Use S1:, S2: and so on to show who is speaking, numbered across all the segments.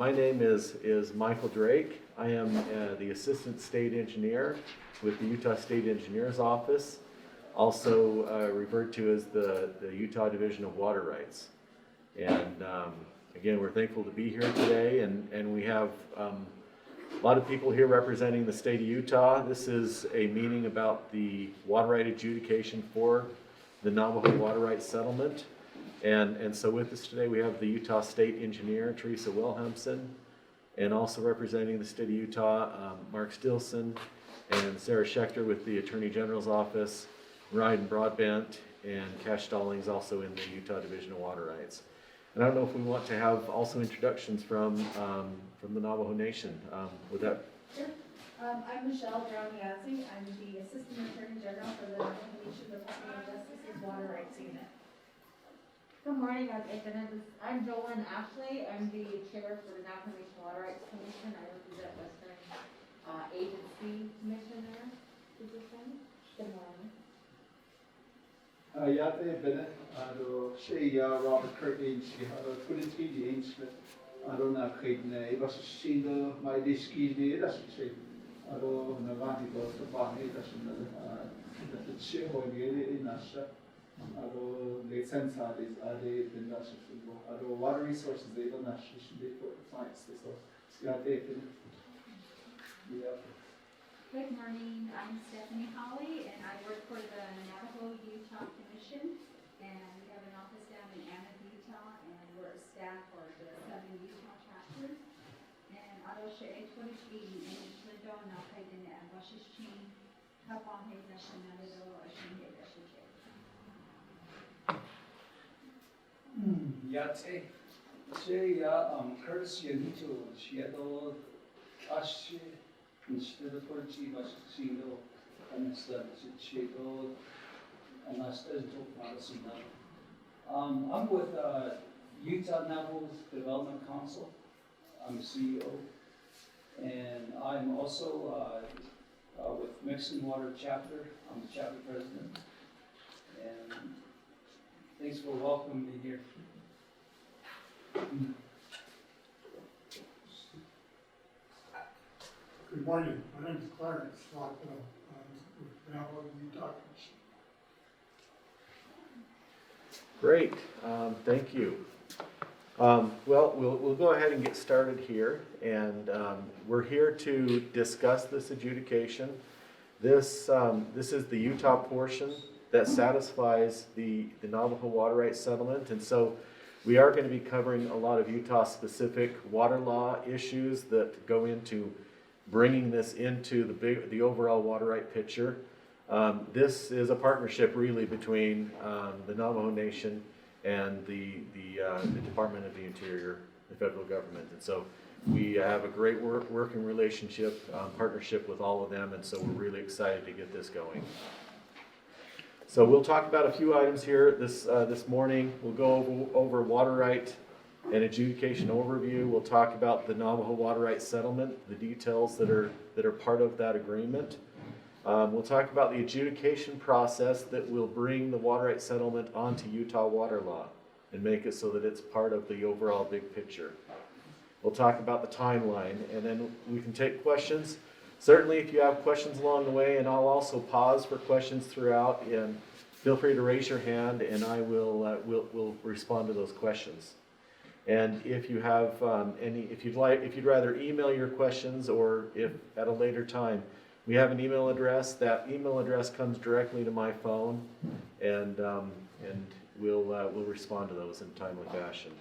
S1: My name is Michael Drake. I am the Assistant State Engineer with the Utah State Engineer's Office, also referred to as the Utah Division of Water Rights. And again, we're thankful to be here today, and we have a lot of people here representing the state of Utah. This is a meeting about the water right adjudication for the Navajo Water Rights Settlement. And so with us today, we have the Utah State Engineer, Teresa Wilhelmsen, and also representing the state of Utah, Mark Stilson and Sarah Schechter with the Attorney General's Office, Ryan Broadbent, and Cash Stallings also in the Utah Division of Water Rights. And I don't know if we want to have also introductions from the Navajo Nation. Would that?
S2: Sure. I'm Michelle Brown-Yazzie. I'm the Assistant Attorney General for the Navajo Nation Department of Justice's Water Rights Unit.
S3: Good morning, I'm Jolyn Ashley. I'm the chair for the Navajo Nation Water Rights Commission. I represent Western Agency Commissioner position. Good morning.
S4: Yate Bennett, Shay Robert Kurt Ainsley, couldn't be the Ainsley. I don't know, Kate, was a single, my diski, that's a say. I don't know, Navati goes to Bani, that's another, that's a ship or in Nasha. I don't license is added in Nasha. I don't water resources, they don't actually should be for science. So, Yate Bennett.
S5: Good morning, I'm Stephanie Holly, and I work for the Navajo Utah Commission, and we have an office down in Aneth, Utah, and we're a staff for the 7 Utah chapters. And Adoshe Etorishki, and Lindo, and Alkaiden, and Washishchin, Kapon, Haydashin, Nadido, Ashin, Haydashin.
S6: Yate, Shay, Curtis Yanito, Shiado, Ashi. Instead of Portuguese, Masino, and instead of Chico, and I started talking about some. I'm with Utah Navajo Development Council. I'm the CEO, and I'm also with Mixing Water Chapter. I'm the chapter president, and thanks for welcoming me here.
S7: Good morning. My name is Clarence Lockville. I'm with Navajo Utah Commission.
S1: Great, thank you. Well, we'll go ahead and get started here, and we're here to discuss this adjudication. This is the Utah portion that satisfies the Navajo Water Rights Settlement, and so we are going to be covering a lot of Utah-specific water law issues that go into bringing this into the overall water right picture. This is a partnership really between the Navajo Nation and the Department of the Interior, the federal government. And so we have a great working relationship, partnership with all of them, and so we're really excited to get this going. So we'll talk about a few items here this morning. We'll go over water right and adjudication overview. We'll talk about the Navajo Water Rights Settlement, the details that are part of that agreement. We'll talk about the adjudication process that will bring the water rights settlement onto Utah water law and make it so that it's part of the overall big picture. We'll talk about the timeline, and then we can take questions. Certainly, if you have questions along the way, and I'll also pause for questions throughout, and feel free to raise your hand, and I will we'll respond to those questions. And if you have if you'd rather email your questions, or if at a later time, we have an email address. That email address comes directly to my phone, and we'll respond to those in a timely fashion.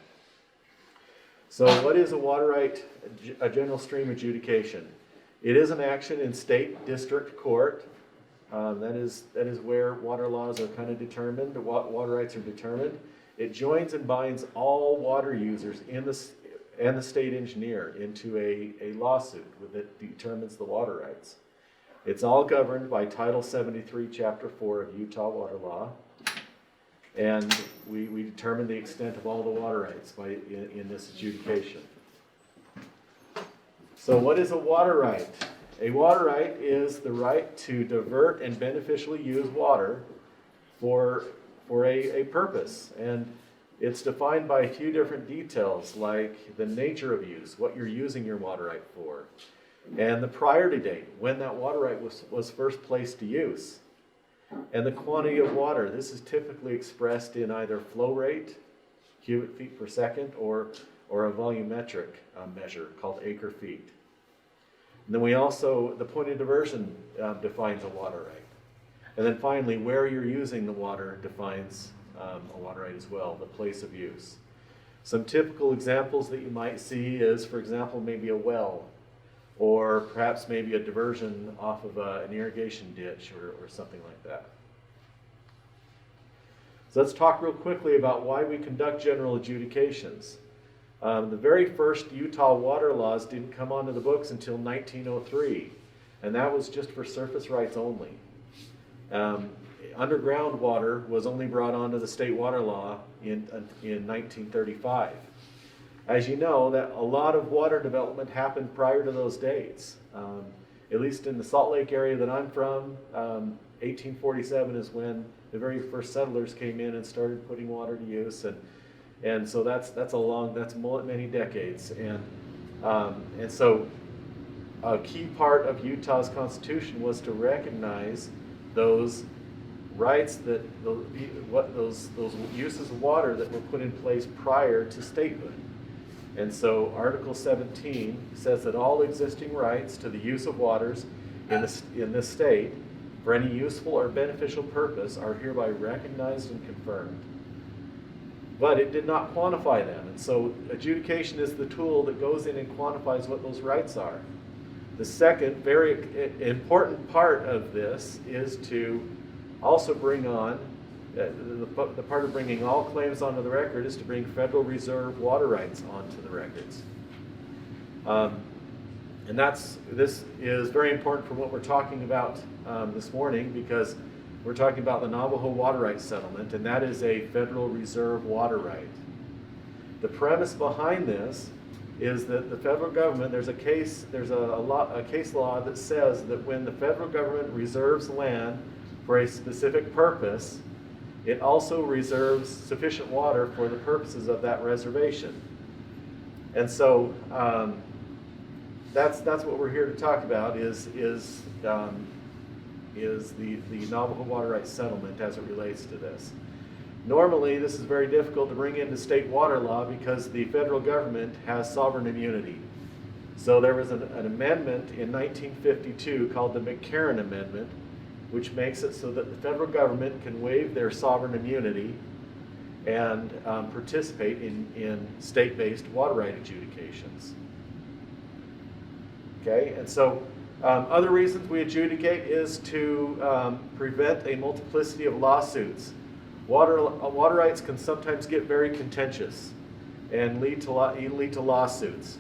S1: So, what is a general stream adjudication? It is an action in state district court. That is where water laws are kind of determined. Water rights are determined. It joins and binds all water users and the state engineer into a lawsuit that determines the water rights. It's all governed by Title 73, Chapter 4 of Utah water law, and we determine the extent of all the water rights in this adjudication. So what is a water right? A water right is the right to divert and beneficially use water for a purpose. And It's defined by a few different details, like the nature of use, what you're using your water right for, and the priority date, when that water right was first placed to use, and the quantity of water. This is typically expressed in either flow rate, cubic feet per second, or a volumetric measure called acre feet. And then we also, the point of diversion defines a water right. And then finally, where you're using the water defines a water right as well, the place of use. Some typical examples that you might see is, for example, maybe a well, or perhaps maybe a diversion off of an irrigation ditch or something like that. So let's talk real quickly about why we conduct general adjudications. The very first Utah water laws didn't come onto the books until 1903, and that was just for surface rights only. Underground water was only brought onto the state water law in 1935. As you know, that a lot of water development happened prior to those dates. At least in the Salt Lake area that I'm from, 1847 is when the very first settlers came in and started putting water to use, and so that's many decades, and so a key part of Utah's Constitution was to recognize those rights, that those uses of water that were put in place prior to statehood. And so Article 17 says that all existing rights to the use of waters in this state for any useful or beneficial purpose are hereby recognized and confirmed. But it did not quantify them, and so adjudication is the tool that goes in and quantifies what those rights are. The second very important part of this is to also bring on, the part of bringing all claims onto the record is to bring Federal Reserve water rights onto the records. And this is very important for what we're talking about this morning, because we're talking about the Navajo water rights settlement, and that is a Federal Reserve water right. The premise behind this is that the federal government, there's a case law that says that when the federal government reserves land for a specific purpose, it also reserves sufficient water for the purposes of that reservation. And so that's what we're here to talk about is the Navajo water rights settlement as it relates to this. Normally, this is very difficult to bring into state water law because the federal government has sovereign immunity. So there was an amendment in 1952 called the McCarran Amendment, which makes it so that the federal government can waive their sovereign immunity and participate in state-based water right adjudications. Okay, and so other reasons we adjudicate is to prevent a multiplicity of lawsuits. Water rights can sometimes get very contentious and lead to lawsuits.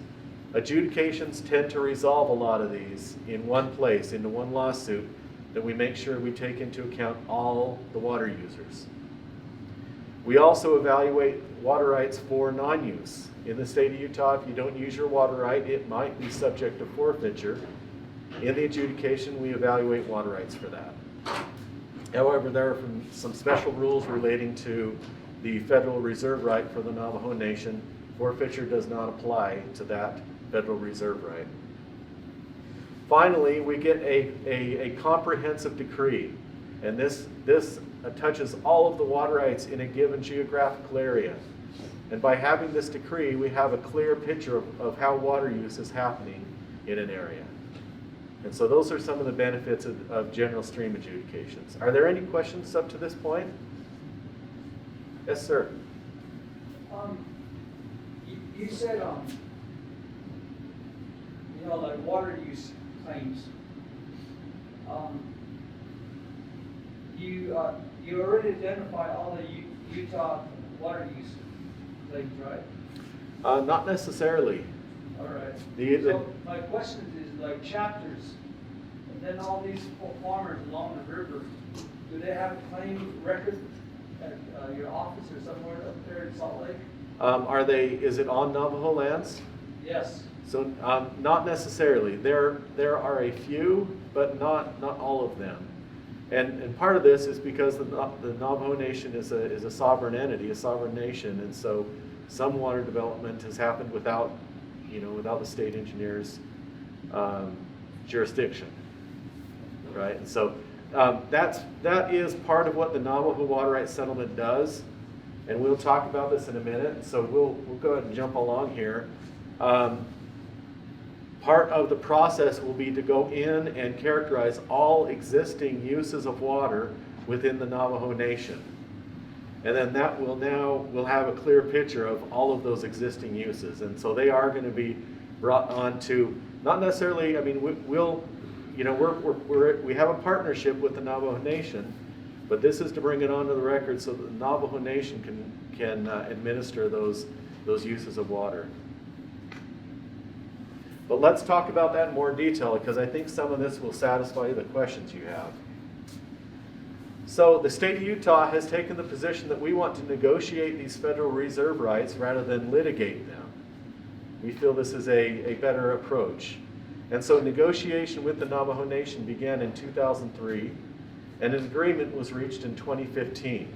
S1: Adjudications tend to resolve a lot of these in one place, into one lawsuit, that we make sure we take into account all the water users. We also evaluate water rights for non-use. In the state of Utah, if you don't use your water right, it might be subject to forfeiture. In the adjudication, we evaluate water rights for that. However, there are some special rules relating to the Federal Reserve right for the Navajo Nation. Forfeiture does not apply to that Federal Reserve right. Finally, we get a comprehensive decree, and this touches all of the water rights in a given geographical area. And by having this decree, we have a clear picture of how water use is happening in an area. And so those are some of the benefits of general stream adjudications. Are there any questions up to this point? Yes, sir.
S6: You said, like water use claims. You already identify all the Utah water use claims, right?
S1: Not necessarily.
S6: All right.
S1: So
S6: my question is like chapters, and then all these farmers along the river, do they have a claim record at your office or somewhere up there in Salt Lake?
S1: is it on Navajo lands?
S6: Yes.
S1: So not necessarily. There are a few, but not all of them. And part of this is because the Navajo Nation is a sovereign entity, a sovereign nation, and so some water development has happened without the state engineer's jurisdiction, right? And so that is part of what the Navajo Water Rights Settlement does, and we'll talk about this in a minute. So we'll go ahead and jump along here. Part of the process will be to go in and characterize all existing uses of water within the Navajo Nation. And then that we'll have a clear picture of all of those existing uses. And so they are going to be brought on to, not necessarily, I mean, we have a partnership with the Navajo Nation, but this is to bring it onto the record so that the Navajo Nation can administer those uses of water. But let's talk about that in more detail, because I think some of this will satisfy the questions you have. So the state of Utah has taken the position that we want to negotiate these federal reserve rights rather than litigate them. We feel this is a better approach. And so negotiation with the Navajo Nation began in 2003, and an agreement was reached in 2015.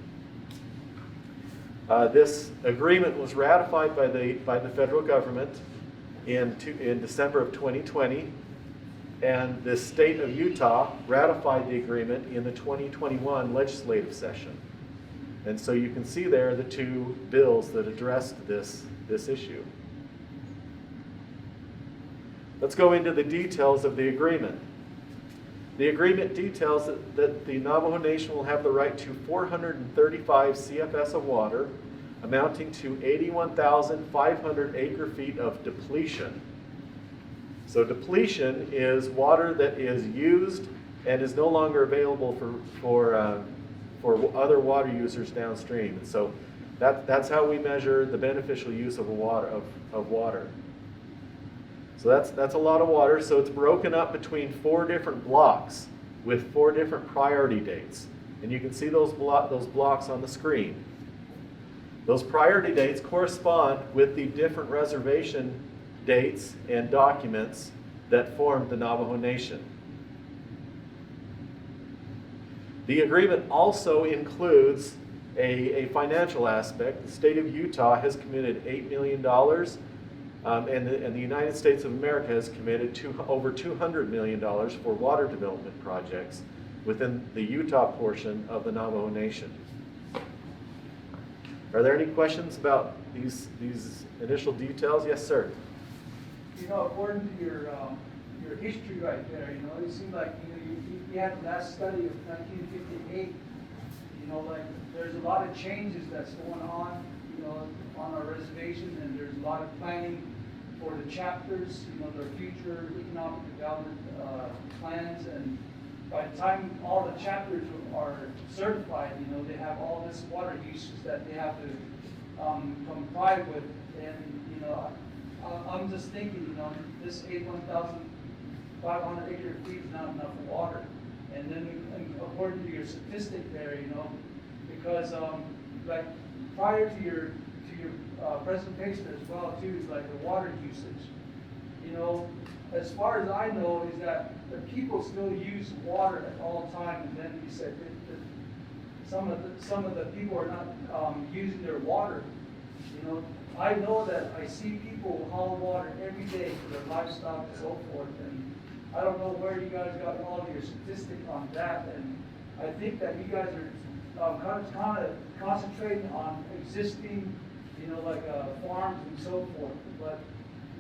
S1: This agreement was ratified by the federal government in December of 2020, and the state of Utah ratified the agreement in the 2021 legislative session. And so you can see there the two bills that addressed this issue. Let's go into the details of the agreement. The agreement details that the Navajo Nation will have the right to 435 CFS of water, amounting to 81,500 acre-feet of depletion. So depletion is water that is used and is no longer available for other water users downstream. And so that's how we measure the beneficial use of water. So that's a lot of water. So it's broken up between 4 different blocks with 4 different priority dates. And you can see those blocks on the screen. Those priority dates correspond with the different reservation dates and documents that formed the Navajo Nation. The agreement also includes a financial aspect. The state of Utah has committed $8 million, and the United States of America has committed over $200 million for water development projects within the Utah portion of the Navajo Nation. Are there any questions about these initial details? Yes, sir.
S6: According to your history right there, it seems like you had the last study of 1958. There's a lot of changes that's going on, on our reservation, and there's a lot of planning for the chapters, their future economic development plans, and by the time all the chapters are certified, they have all this water uses that they have to comply with, and I'm just thinking, this 81,500 acre feet is not enough water, and then according to your statistic there, because like prior to your presentation as well too, is like the water usage. As far as I know, is that the people still use water at all times, and then you said that some of the people are not using their water. I know that I see people haul water every day for their livestock and so forth, and I don't know where you guys got all of your statistics on that, and I think that you guys are kind of concentrating on existing, farms and so forth, but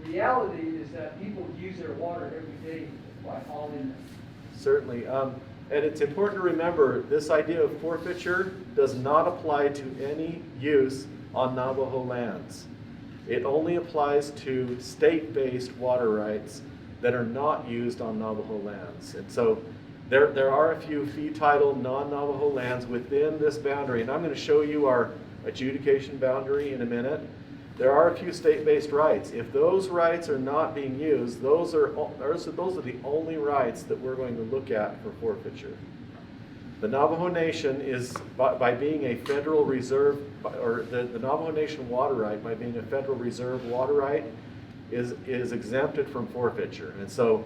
S6: reality is that people use their water every day by hauling it.
S1: Certainly. And it's important to remember this idea of forfeiture does not apply to any use on Navajo lands. It only applies to state-based water rights that are not used on Navajo lands. And so there are a few fee title non-Navajo lands within this boundary, and I'm going to show you our adjudication boundary in a minute. There are a few state-based rights. If those rights are not being used, those are the only rights that we're going to look at for forfeiture. The Navajo Nation is, by being a federal reserve, or the Navajo Nation water right, by being a federal reserve water right, is exempted from forfeiture. And so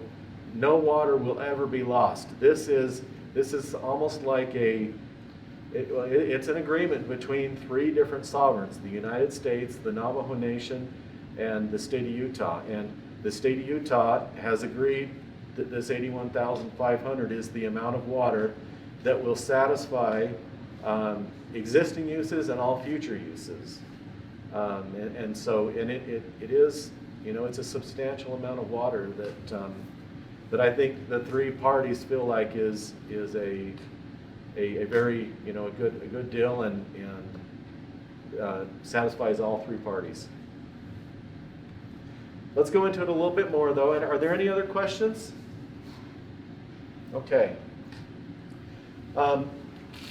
S1: no water will ever be lost. This is this is almost like it's an agreement between three different sovereigns, the United States, the Navajo Nation, and the state of Utah. And the state of Utah has agreed that this 81,500 is the amount of water that will satisfy existing uses and all future uses. It is, it's a substantial amount of water that I think the three parties feel like is a very, a good deal and satisfies all three parties. Let's go into it a little bit more though. And are there any other questions? Okay.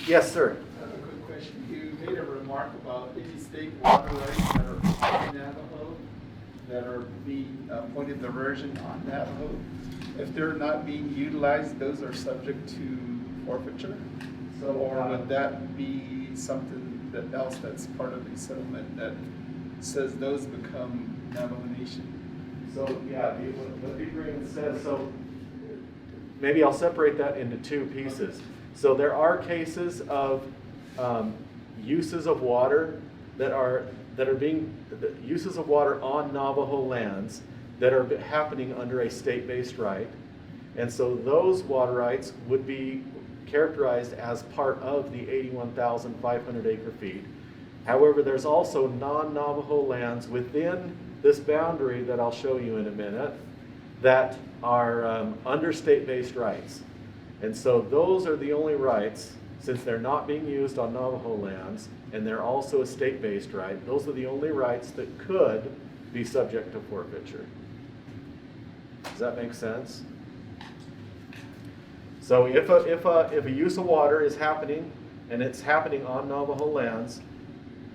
S1: Yes, sir.
S8: I have a quick question. You made a remark about any state water rights that are in Navajo that are being appointed diversion on Navajo. If they're not being utilized, those are subject to forfeiture?
S1: So,
S8: Or would that be something else that's part of the settlement that says those become Navajo Nation?
S1: So, yeah, what the agreement says, so maybe I'll separate that into two pieces. So there are cases of uses of water that are being, uses of water on Navajo lands that are happening under a state-based right. And so those water rights would be characterized as part of the 81,500 acre feet. However, there's also non-Navajo lands within this boundary that I'll show you in a minute that are under state-based rights. And so those are the only rights, since they're not being used on Navajo lands and they're also a state-based right, those are the only rights that could be subject to forfeiture. Does that make sense? So if a use of water is happening and it's happening on Navajo lands,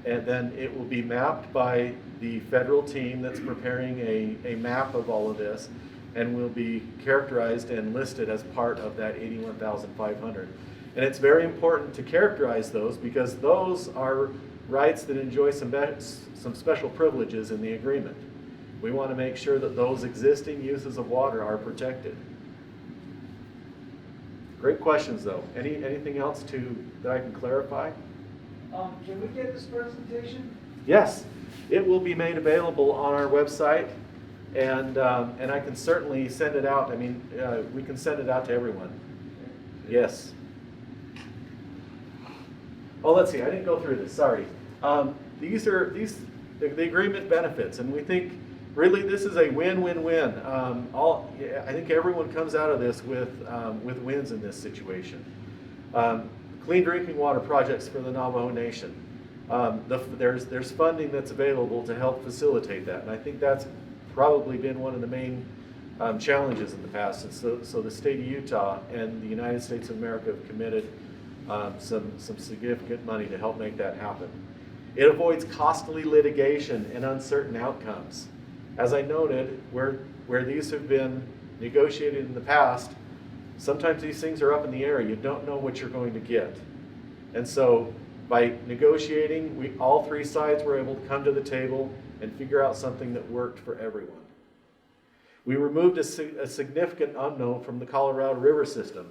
S1: and then it will be mapped by the federal team that's preparing a map of all of this, and will be characterized and listed as part of that 81,500. And it's very important to characterize those because those are rights that enjoy some special privileges in the agreement. We want to make sure that those existing uses of water are protected. Great questions though. Anything else that I can clarify?
S6: Can we get this presentation?
S1: Yes, it will be made available on our website. And I can certainly send it out. I mean, we can send it out to everyone. Yes. Oh, let's see. I didn't go through this. Sorry. The agreement benefits, and we think really this is a win-win-win. I think everyone comes out of this with wins in this situation. Clean drinking water projects for the Navajo Nation. There's funding that's available to help facilitate that, and I think that's probably been one of the main challenges in the past. And so the state of Utah and the United States of America have committed some significant money to help make that happen. It avoids costly litigation and uncertain outcomes. As I noted, where these have been negotiated in the past, sometimes these things are up in the air. You don't know what you're going to get. And so by negotiating, all three sides were able to come to the table and figure out something that worked for everyone. We removed a significant unknown from the Colorado River system.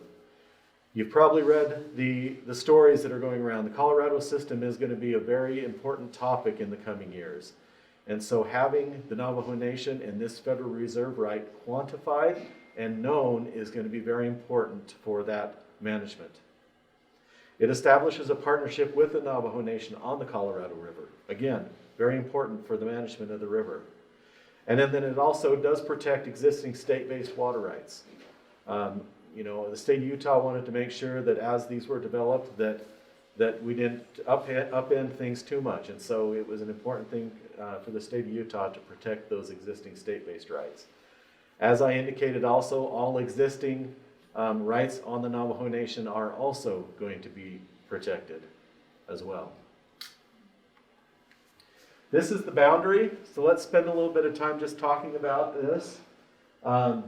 S1: You've probably read the stories that are going around. The Colorado system is going to be a very important topic in the coming years. And so having the Navajo Nation and this Federal Reserve right quantified and known is going to be very important for that management. It establishes a partnership with the Navajo Nation on the Colorado River. Again, very important for the management of the river. And then it also does protect existing state-based water rights. The state of Utah wanted to make sure that as these were developed that we didn't upend things too much. And so it was an important thing for the state of Utah to protect those existing state-based rights. As I indicated also, all existing rights on the Navajo Nation are also going to be protected as well. This is the boundary, so let's spend a little bit of time just talking about this. So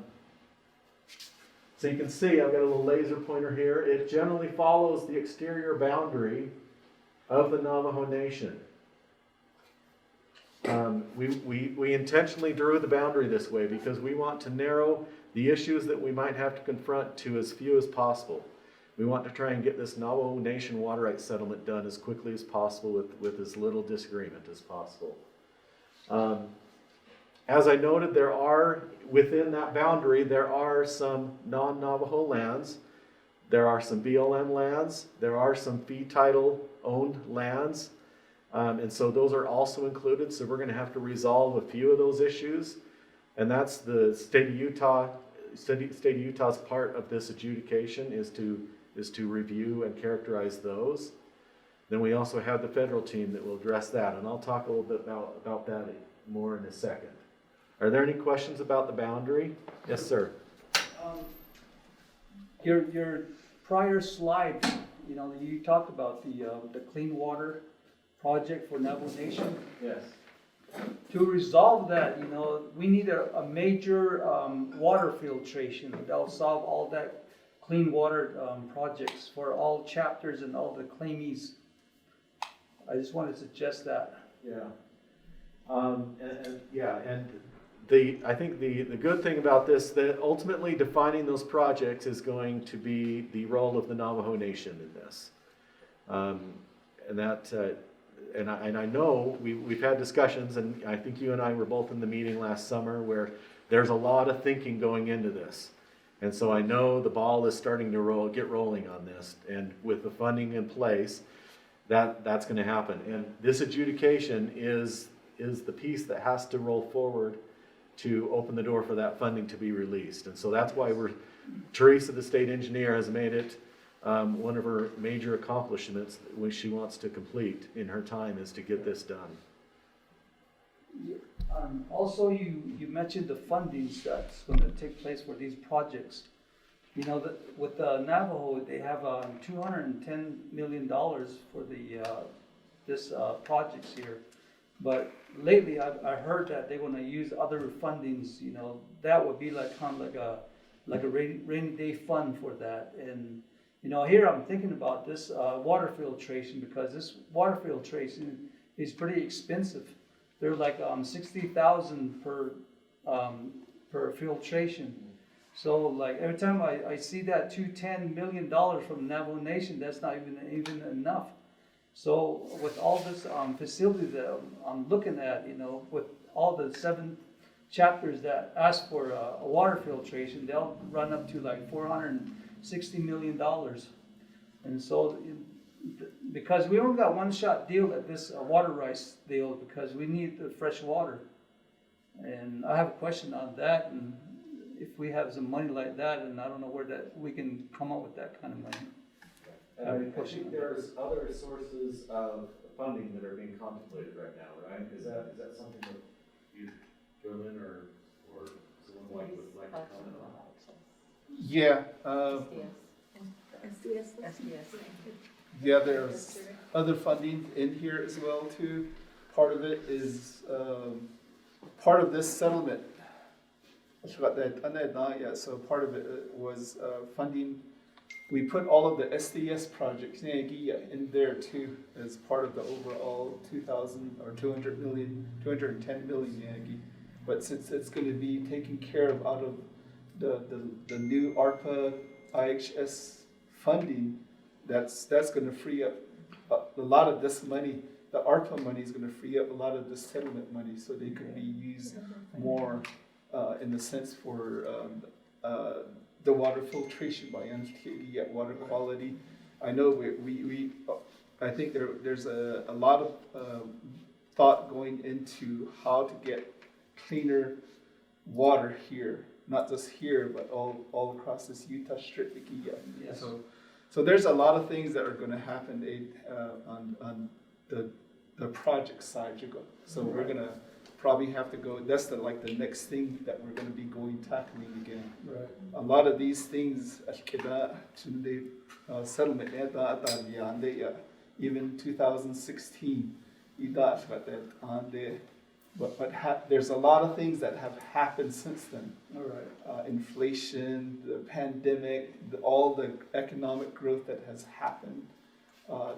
S1: you can see I've got a little laser pointer here. It generally follows the exterior boundary of the Navajo Nation. We intentionally drew the boundary this way because we want to narrow the issues that we might have to confront to as few as possible. we want to try and get this Navajo Nation water rights settlement done as quickly as possible with as little disagreement as possible. As I noted, there are, within that boundary, there are some non-Navajo lands. There are some BLM lands. There are some fee title owned lands. And so those are also included. So we're going to have to resolve a few of those issues. And that's the state of Utah, state of Utah's part of this adjudication is to review and characterize those. Then we also have the federal team that will address that. And I'll talk a little bit about that more in a second. Are there any questions about the boundary? Yes, sir.
S6: Your prior slide, you talked about the clean water project for Navajo Nation.
S1: Yes.
S6: To resolve that, we need a major water filtration that'll solve all that clean water projects for all chapters and all the claimees. I just want to suggest that.
S1: Yeah. I think the good thing about this, that ultimately defining those projects is going to be the role of the Navajo Nation in this. And I know we've had discussions, and I think you and I were both in the meeting last summer where there's a lot of thinking going into this. And so I know the ball is starting to get rolling on this, and with the funding in place, that's going to happen. And this adjudication is the piece that has to roll forward to open the door for that funding to be released. And so that's why Teresa, the state engineer, has made it one of her major accomplishments that she wants to complete in her time is to get this done.
S6: Also, you mentioned the fundings that's going to take place for these projects. With Navajo, they have $210 million for this projects here. But lately, I heard that they're going to use other fundings. That would be kind of like a rainy day fund for that. And here I'm thinking about this water filtration, because this water filtration is pretty expensive. They're like $60,000 per filtration. So like every time I see that $210 million from the Navajo Nation, that's not even enough. So with all this facility that I'm looking at, with all the 7 chapters that ask for a water filtration, they'll run up to like $460 million. And so, because we only got one-shot deal at this water rights deal, because we need the fresh water. And I have a question on that, and if we have some money like that, and I don't know where that we can come up with that kind of money.
S1: And I think there's other sources of funding that are being contemplated right now, right? Is that something that you, Jolyn, or someone would like to comment on?
S8: Yeah, yeah, there's other funding in here as well too. Part of it is, part of this settlement. I forgot that, so part of it was funding. We put all of the SDS projects in there too as part of the overall 210 million. But since it's going to be taken care of out of the new ARPA IHS funding, that's going to free up a lot of this money. The ARPA money is going to free up a lot of the settlement money, so they could be used more in the sense for the water filtration by Aneth at water quality. I know I think there's a lot of thought going into how to get cleaner water here, not just here, but all across this Utah Strip.
S6: Yes.
S8: So there's a lot of things that are going to happen on the project side. So we're going to probably have to go. That's the next thing that we're going to be tackling again.
S6: Right.
S8: A lot of these things, settlement, even 2016, but there's a lot of things that have happened since then.
S6: All right.
S8: Inflation, the pandemic, all the economic growth that has happened.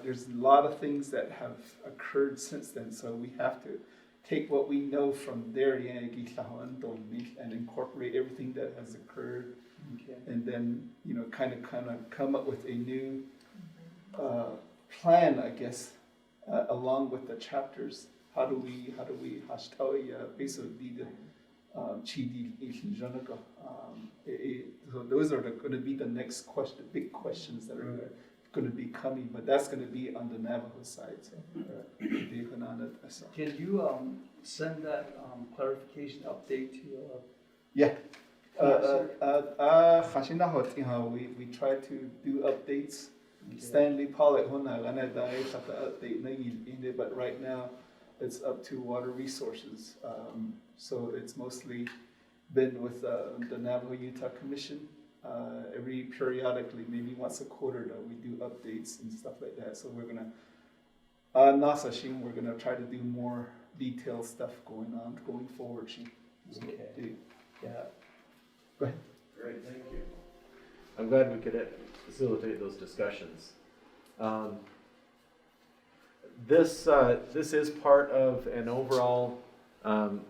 S8: There's a lot of things that have occurred since then, so we have to take what we know from there, and incorporate everything that has occurred,
S6: Okay.
S8: and then, kind of come up with a new plan, I guess, along with the chapters. How do we basically so those are going to be the next big questions that are going to be coming, but that's going to be on the Navajo side. So,
S6: Can you send that clarification update to?
S8: yeah. We try to do updates. Stanley Pollock, but right now it's up to Water Resources. So it's mostly been with the Navajo Utah Commission. Every periodically, maybe once a quarter, though, we do updates and stuff like that. So we're gonna we're gonna try to do more detailed stuff going forward.
S6: Okay. Yeah.
S8: Go ahead.
S1: Great, thank you. I'm glad we could facilitate those discussions. This is part of an overall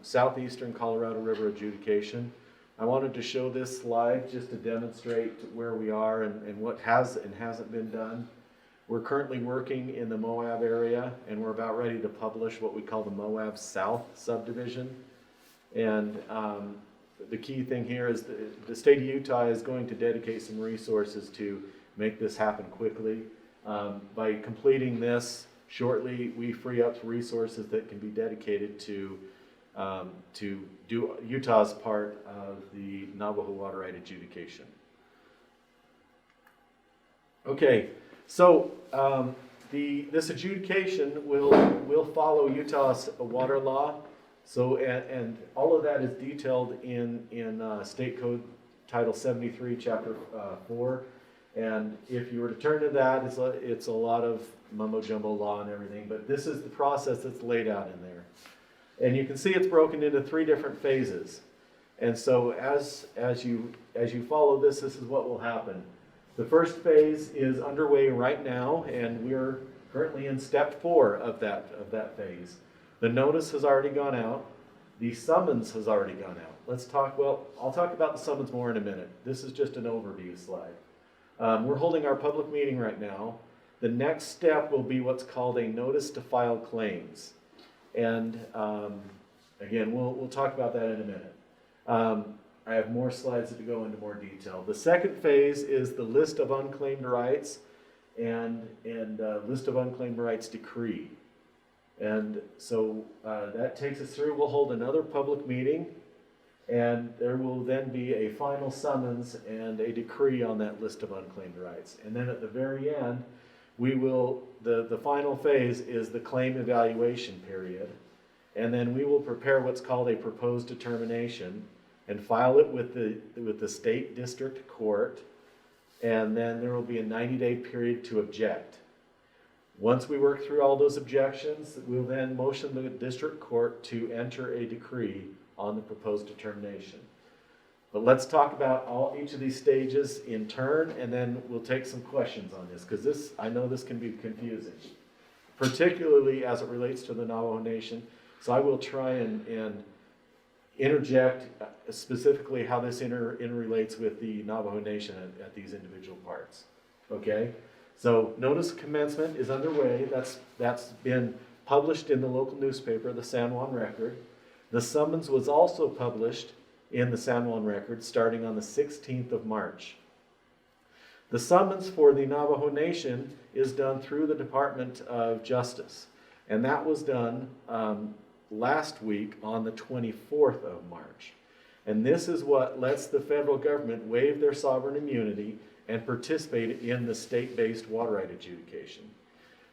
S1: Southeastern Colorado River adjudication. I wanted to show this slide just to demonstrate where we are and what has and hasn't been done. We're currently working in the Moab area, and we're about ready to publish what we call the Moab South Subdivision. And the key thing here is the state of Utah is going to dedicate some resources to make this happen quickly. By completing this shortly, we free up resources that can be dedicated to do Utah's part of the Navajo water right adjudication. Okay, so this adjudication will follow Utah's water law. So and all of that is detailed in State Code Title 73, Chapter 4. And if you were to turn to that, it's a lot of mumbo jumbo law and everything. But this is the process that's laid out in there. And you can see it's broken into 3 different phases. And so as you follow this is what will happen. The first phase is underway right now, and we're currently in step 4 of that phase. The notice has already gone out. The summons has already gone out. I'll talk about the summons more in a minute. This is just an overview slide. We're holding our public meeting right now. The next step will be what's called a notice to file claims. And again, we'll talk about that in a minute. I have more slides to go into more detail. The second phase is the list of unclaimed rights and list of unclaimed rights decree. And so that takes us through. We'll hold another public meeting, and there will then be a final summons and a decree on that list of unclaimed rights. And then at the very end, the final phase is the claim evaluation period. And then we will prepare what's called a proposed determination and file it with the state district court. And then there will be a 90-day period to object. Once we work through all those objections, we'll then motion the district court to enter a decree on the proposed determination. But let's talk about each of these stages in turn, and then we'll take some questions on this, because I know this can be confusing, particularly as it relates to the Navajo Nation. So I will try and interject specifically how this interrelates with the Navajo Nation at these individual parts. Okay? So notice of commencement is underway. That's been published in the local newspaper, the San Juan Record. The summons was also published in the San Juan Record starting on the 16th of March. The summons for the Navajo Nation is done through the Department of Justice, and that was done last week on the 24th of March. And this is what lets the federal government waive their sovereign immunity and participate in the state-based water right adjudication.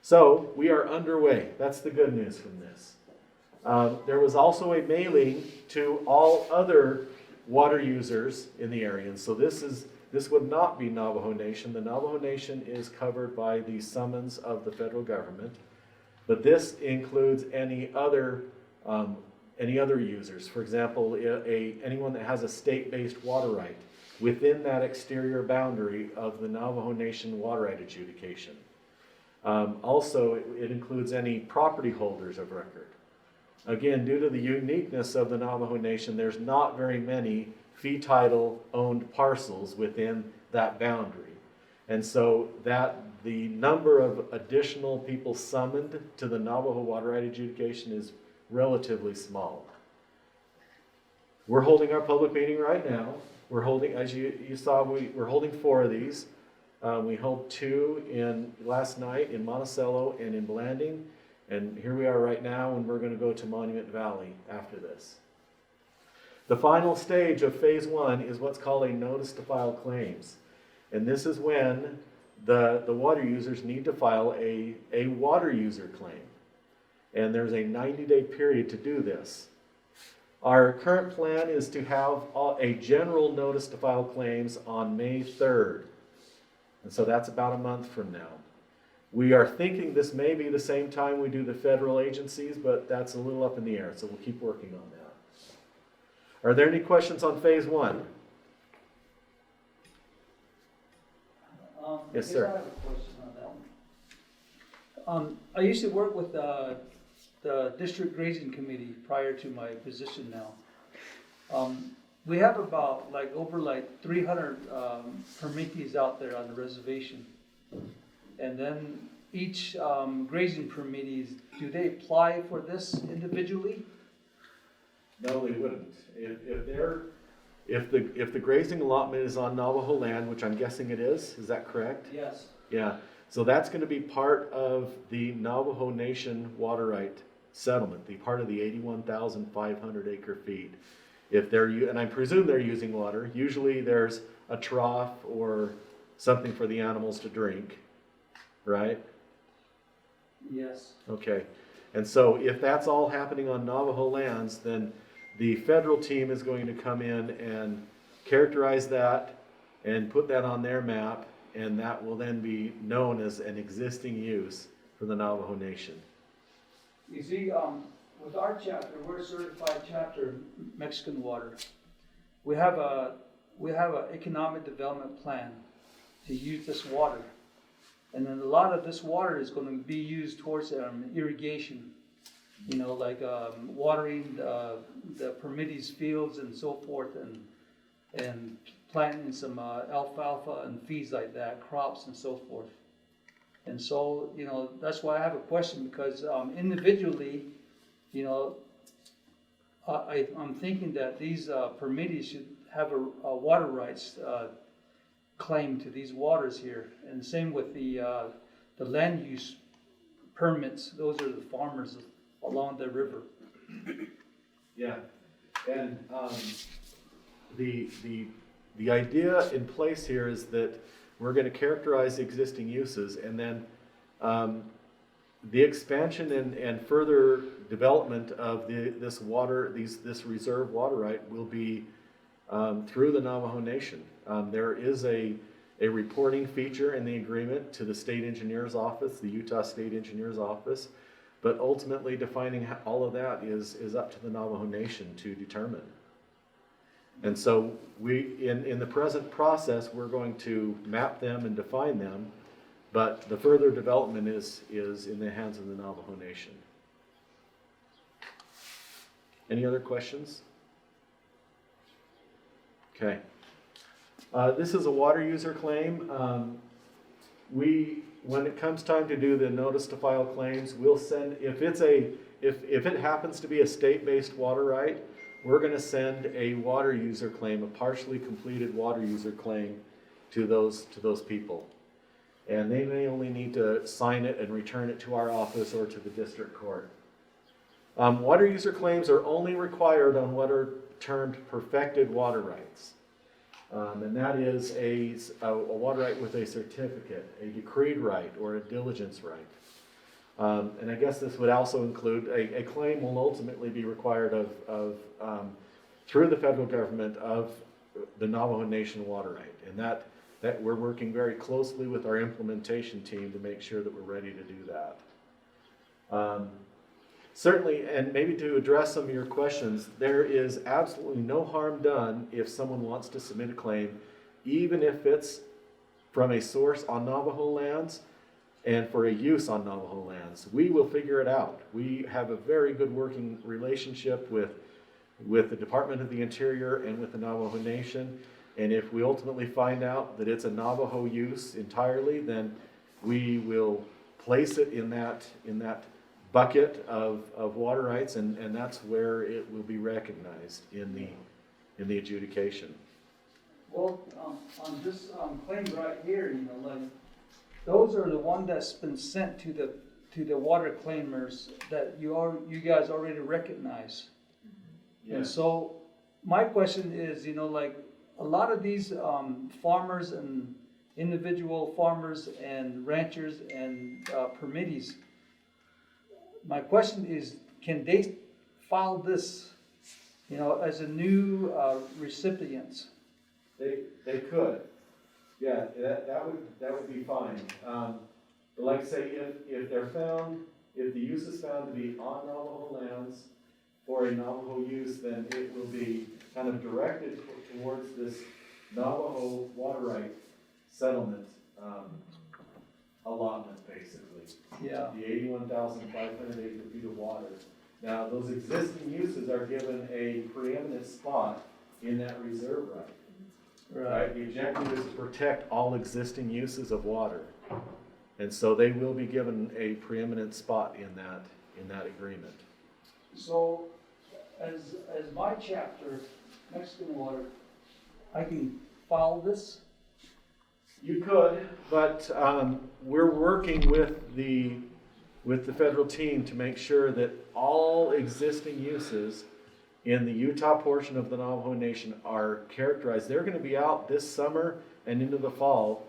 S1: So we are underway. That's the good news from this. There was also a mailing to all other water users in the area. And so this would not be Navajo Nation. The Navajo Nation is covered by the summons of the federal government. But this includes any other users. For example, anyone that has a state-based water right within that exterior boundary of the Navajo Nation water right adjudication. Also, it includes any property holders of record. Again, due to the uniqueness of the Navajo Nation, there's not very many fee title owned parcels within that boundary. And so that the number of additional people summoned to the Navajo water right adjudication is relatively small. We're holding our public meeting right now. We're holding, as you saw, we're holding 4 of these. We held 2 last night in Monticello and in Blanding. And here we are right now, and we're going to go to Monument Valley after this. The final stage of phase 1 is what's called a notice to file claims. And this is when the water users need to file a water user claim. And there's a 90-day period to do this. Our current plan is to have a general notice to file claims on May 3rd. And so that's about a month from now. We are thinking this may be the same time we do the federal agencies, but that's a little up in the air, so we'll keep working on that. Are there any questions on phase 1? Yes, sir.
S6: I have a question on that one. I used to work with the District Grazing Committee prior to my position now. We have about over 300 permittees out there on the reservation. And then each grazing permittees, do they apply for this individually?
S1: No, they wouldn't. If the grazing allotment is on Navajo land, which I'm guessing it is that correct?
S6: Yes.
S1: Yeah. So that's going to be part of the Navajo Nation water right settlement, the part of the 81,500 acre feet. And I presume they're using water. Usually there's a trough or something for the animals to drink, right?
S6: Yes.
S1: Okay. And so if that's all happening on Navajo lands, then the federal team is going to come in and characterize that and put that on their map, and that will then be known as an existing use for the Navajo Nation.
S6: You see, with our chapter, we're a certified chapter, Mexican water. We have a economic development plan to use this water. And then a lot of this water is going to be used towards irrigation, watering the permittees fields and so forth, and planting some alfalfa and feeds like that, crops and so forth. And so, that's why I have a question, because individually, I'm thinking that these permittees should have a water rights claim to these waters here, and the same with the land use permits. Those are the farmers along the river.
S1: Yeah, and the idea in place here is that we're going to characterize the existing uses, and then the expansion and further development of this reserve water right will be through the Navajo Nation. There is a reporting feature in the agreement to the state engineer's office, the Utah State Engineer's Office, but ultimately defining all of that is up to the Navajo Nation to determine. And so in the present process, we're going to map them and define them, but the further development is in the hands of the Navajo Nation. Any other questions? Okay. This is a water user claim. When it comes time to do the notice to file claims, we'll send, if it happens to be a state-based water right, we're going to send a water user claim, a partially completed water user claim to those people. And they may only need to sign it and return it to our office or to the district court. Water user claims are only required on what are termed perfected water rights. And that is a water right with a certificate, a decreed right, or a diligence right. And I guess this would also include a claim will ultimately be required of through the federal government of the Navajo Nation water right. And that we're working very closely with our implementation team to make sure that we're ready to do that. Certainly, and maybe to address some of your questions, there is absolutely no harm done if someone wants to submit a claim, even if it's from a source on Navajo lands. and for a use on Navajo lands. We will figure it out. We have a very good working relationship with the Department of the Interior and with the Navajo Nation. And if we ultimately find out that it's a Navajo use entirely, then we will place it in that bucket of water rights, and that's where it will be recognized in the adjudication.
S6: Well, on this claim right here, you know, like, those are the one that's been sent to the water claimers that you guys already recognize. And so my question is, you know, like, a lot of these farmers and individual farmers and ranchers and permittees, my question is, can they file this, you know, as a new recipients?
S1: They could. Yeah, that would be fine. But like I say, if the use is found to be on Navajo lands for a Navajo use, then it will be kind of directed towards this Navajo water right settlement allotment, basically.
S6: Yeah.
S1: The 81,500 acre feet of water. Now, those existing uses are given a preeminent spot in that reserve right. Right. The objective is to protect all existing uses of water. And so they will be given a preeminent spot in that agreement.
S6: So, as my chapter, Mexican water, I can file this?
S1: You could, but we're working with the federal team to make sure that all existing uses in the Utah portion of the Navajo Nation are characterized. They're going to be out this summer and into the fall,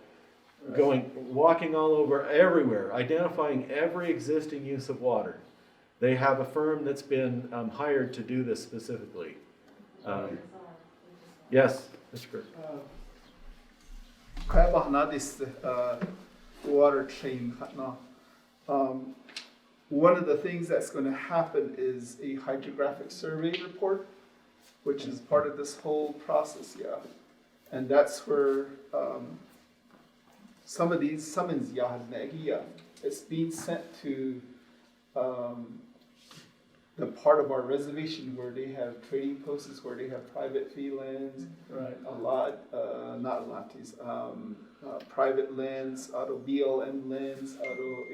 S1: walking all over everywhere, identifying every existing use of water. They have a firm that's been hired to do this specifically. Yes, Mr. Kirk.
S8: This water train. One of the things that's going to happen is a hydrographic survey report, which is part of this whole process, and that's where some of these summons, it's being sent to the part of our reservation where they have trading posts, where they have private fee lands, private lands, auto BLM lands, auto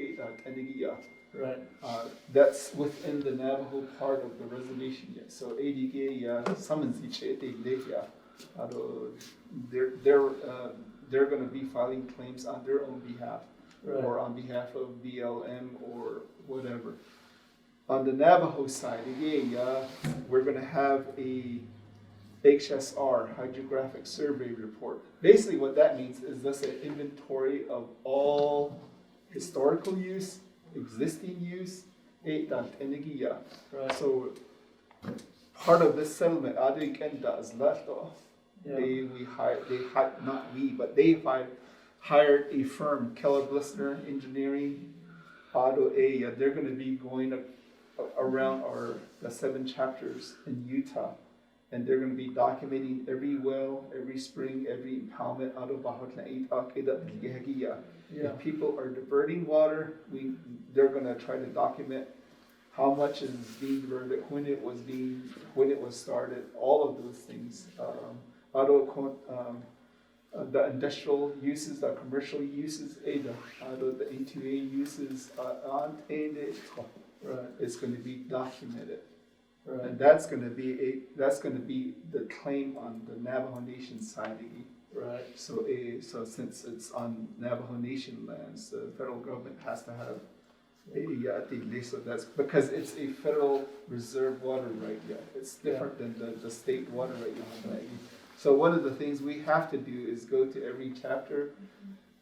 S8: Tenegia.
S6: Right.
S8: That's within the Navajo part of the reservation. So ADG summons each they're going to be filing claims on their own behalf, or on behalf of BLM or whatever. On the Navajo side, we're going to have a HSR, Hydrographic Survey Report. Basically what that means is that's an inventory of all historical use, existing use, So part of this settlement, they hired a firm, Keller Blissner Engineering, they're going to be going around the 7 chapters in Utah, and they're going to be documenting every well, every spring, every impoundment out of If people are diverting water, they're going to try to document how much is being diverted, when it was started, all of those things. The industrial uses, the commercial uses, the A2A uses, it's going to be documented. Right. And that's going to be the claim on the Navajo Nation side. Right. So since it's on Navajo Nation lands, the federal government has to have so that's because it's a federal reserve water right. It's different than the state water right. So one of the things we have to do is go to every chapter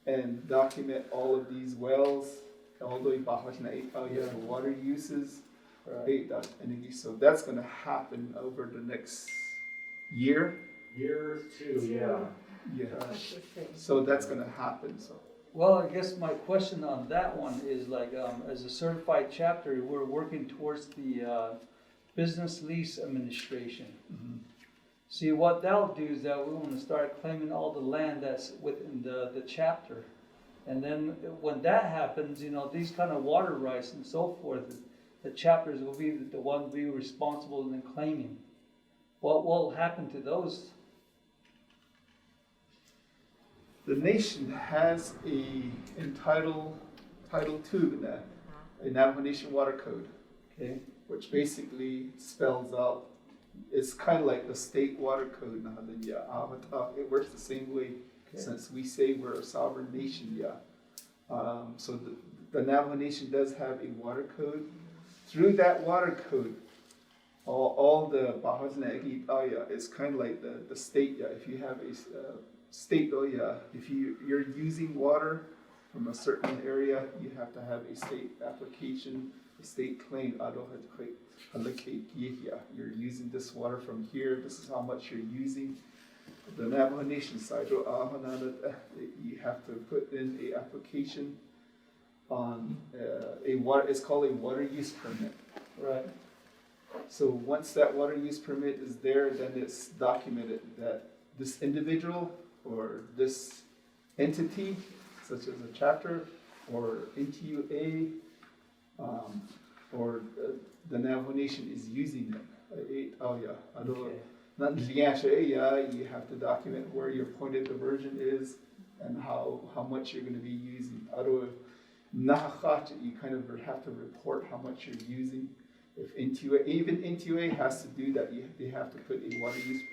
S8: and document all of these wells, all the water uses. Right. So that's going to happen over the next year.
S1: Year or two,
S8: So that's going to happen. So.
S6: Well, I guess my question on that one is like, as a certified chapter, we're working towards the Business Lease Administration.
S8: Mm-hmm.
S6: See, what that'll do is that we want to start claiming all the land that's within the chapter. And then when that happens, these kind of water rights and so forth, the chapters will be the one be responsible in claiming. What will happen to those?
S8: The nation has Title II in a Navajo Nation Water Code,
S6: Okay.
S8: which basically spells out, it's kind of like the state water code. It works the same way since we say we're a sovereign nation. So the Navajo Nation does have a water code. Through that water code, all the Baha'u'llah, it's kind of like the state. If you have a state, if you're using water from a certain area, you have to have a state application, a state claim. You're using this water from here. This is how much you're using. The Navajo Nation side, you have to put in a application on it's called a water use permit.
S6: Right.
S8: So once that water use permit is there, then it's documented that this individual or this entity, such as a chapter or NTUA, or the Navajo Nation is using it. You have to document where your pointed diversion is and how much you're going to be using. You kind of have to report how much you're using. If even NTUA has to do that, they have to put a water use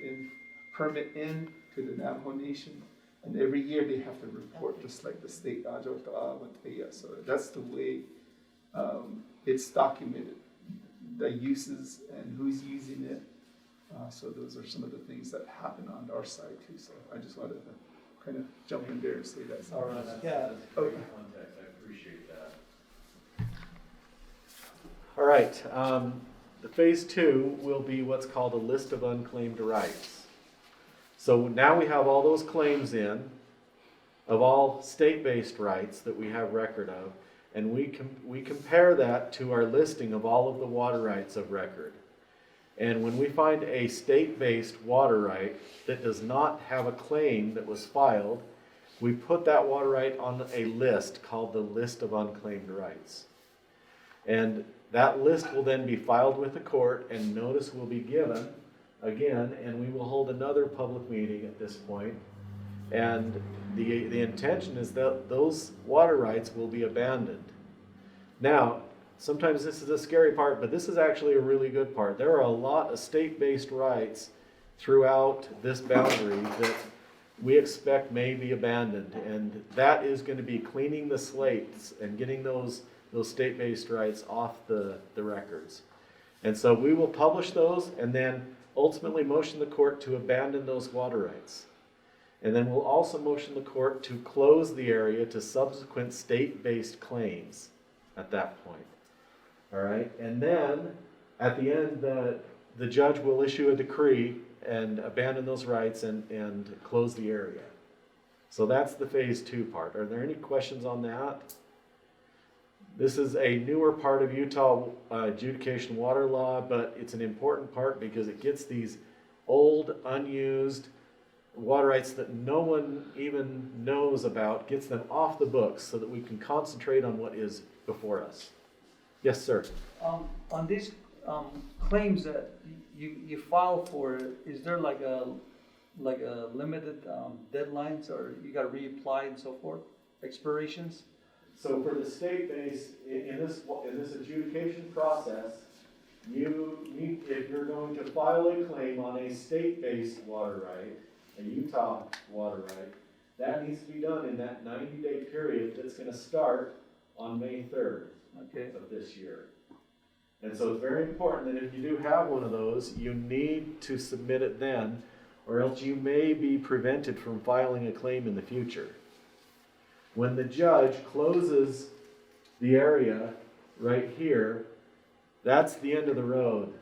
S8: permit in to the Navajo Nation, and every year they have to report, just like the state. So that's the way it's documented, the uses and who's using it. So those are some of the things that happen on our side too. So I just wanted to kind of jump in there and say that.
S6: All right.
S1: That's
S6: Yeah.
S1: great context. I appreciate that. All right. The phase 2 will be what's called a list of unclaimed rights. So now we have all those claims in of all state-based rights that we have record of, and we compare that to our listing of all of the water rights of record. And when we find a state-based water right that does not have a claim that was filed, we put that water right on a list called the list of unclaimed rights. And that list will then be filed with the court, and notice will be given again, and we will hold another public meeting at this point. And the intention is that those water rights will be abandoned. Now, sometimes this is a scary part, but this is actually a really good part. There are a lot of state-based rights throughout this boundary that we expect may be abandoned, and that is going to be cleaning the slates and getting those state-based rights off the records. And so we will publish those and then ultimately motion the court to abandon those water rights. And then we'll also motion the court to close the area to subsequent state-based claims at that point. All right, and then at the end, the judge will issue a decree and abandon those rights and close the area. So that's the phase 2 part. Are there any questions on that? This is a newer part of Utah adjudication water law, but it's an important part because it gets these old, unused water rights that no one even knows about, gets them off the books so that we can concentrate on what is before us. Yes, sir.
S6: On these claims that you file for, is there like a limited deadlines, or you got to reapply and so forth, expirations?
S1: So for the state-based, in this adjudication process, if you're going to file a claim on a state-based water right, a Utah water right, that needs to be done in that 90-day period that's going to start on May 3rd of this year. And so it's very important that if you do have one of those, you need to submit it then, or else you may be prevented from filing a claim in the future. When the judge closes the area right here, that's the end of the road.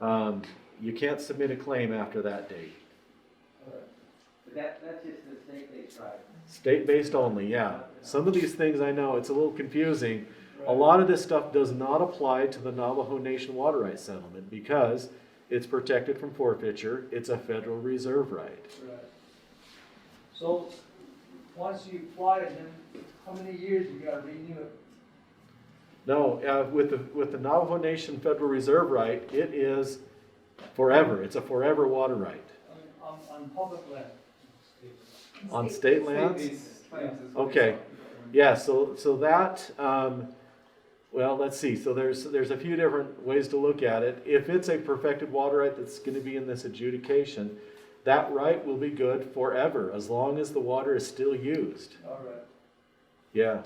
S1: You can't submit a claim after that date.
S9: But that's just the state-based right?
S1: State-based only, yeah. Some of these things I know, it's a little confusing. A lot of this stuff does not apply to the Navajo Nation water rights settlement because it's protected from forfeiture. It's a Federal Reserve right.
S6: Right. So once you apply it, then how many years you gotta renew it?
S1: No, with the Navajo Nation Federal Reserve right, it is forever. It's a forever water right.
S6: On public land?
S1: On state lands?
S8: State-based claims is what he's
S1: Okay.
S8: talking about.
S1: Yeah, so that, well, let's see, so there's a few different ways to look at it. If it's a perfected water right that's gonna be in this adjudication, that right will be good forever, as long as the water is still used.
S6: All right.
S1: Yeah.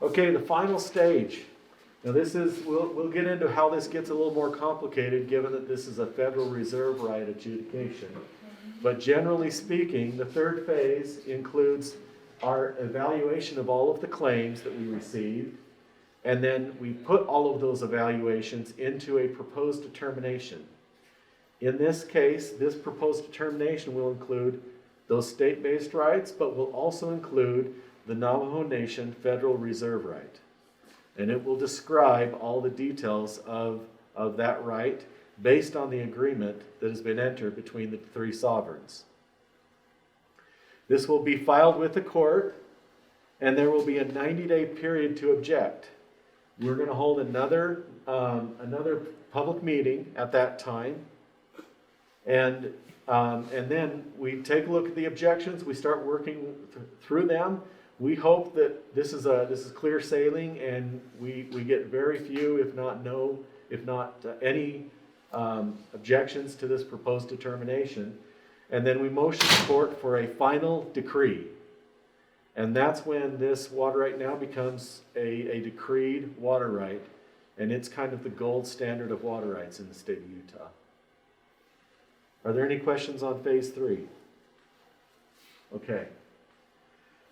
S1: Okay, the final stage. Now this is, we'll get into how this gets a little more complicated, given that this is a Federal Reserve right adjudication. But generally speaking, the third phase includes our evaluation of all of the claims that we received, and then we put all of those evaluations into a proposed determination. In this case, this proposed determination will include those state-based rights, but will also include the Navajo Nation Federal Reserve right. And it will describe all the details of that right based on the agreement that has been entered between the three sovereigns. This will be filed with the court, and there will be a 90-day period to object. We're going to hold another public meeting at that time, and then we take a look at the objections. We start working through them. We hope that this is clear sailing, and we get very few, if not any objections to this proposed determination. And then we motion the court for a final decree. And that's when this water right now becomes a decreed water right. And it's kind of the gold standard of water rights in the state of Utah. Are there any questions on phase 3? Okay.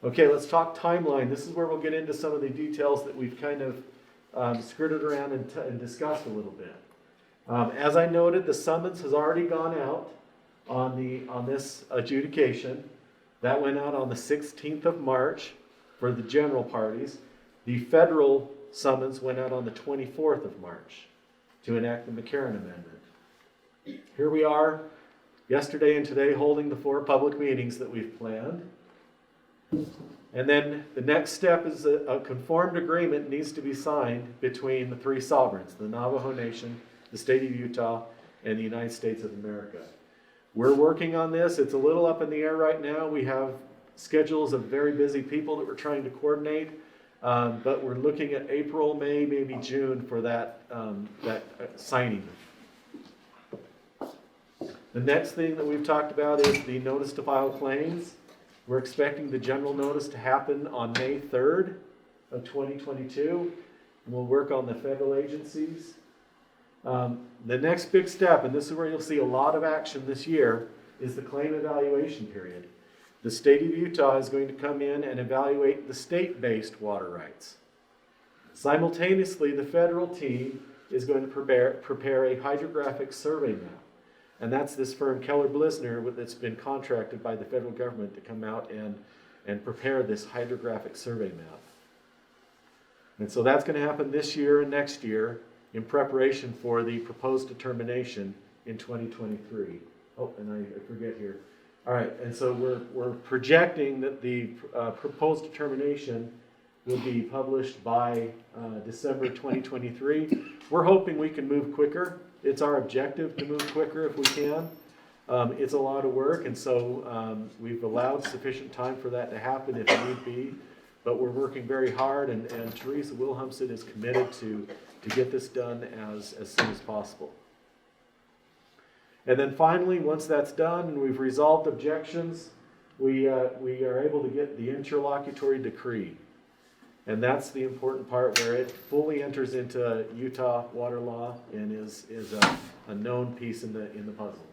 S1: Okay, let's talk timeline. This is where we'll get into some of the details that we've kind of skirted around and discussed a little bit. As I noted, the summons has already gone out on this adjudication. That went out on the 16th of March for the general parties. The federal summons went out on the 24th of March to enact the McCarran Amendment. Here we are, yesterday and today, holding the 4 public meetings that we've planned. And then the next step is a conformed agreement needs to be signed between the 3 sovereigns, the Navajo Nation, the state of Utah, and the United States of America. We're working on this. It's a little up in the air right now. We have schedules of very busy people that we're trying to coordinate, but we're looking at April, May, maybe June for that signing. The next thing that we've talked about is the notice to file claims. We're expecting the general notice to happen on May 3rd of 2022. And we'll work on the federal agencies. The next big step, and this is where you'll see a lot of action this year, is the claim evaluation period. The state of Utah is going to come in and evaluate the state-based water rights. Simultaneously, the federal team is going to prepare a hydrographic survey map. And that's this firm, Keller Blisner, that's been contracted by the federal government to come out and prepare this hydrographic survey map. And so that's going to happen this year and next year in preparation for the proposed determination in 2023. Oh, and I forget here. All right, and so we're projecting that the proposed determination will be published by December 2023. We're hoping we can move quicker. It's our objective to move quicker if we can. It's a lot of work, and so we've allowed sufficient time for that to happen if need be. But we're working very hard, and Teresa Wilhelmsen is committed to get this done as soon as possible. And then finally, once that's done and we've resolved objections, we are able to get the interlocutory decree. And that's the important part where it fully enters into Utah water law and is a known piece in the puzzle.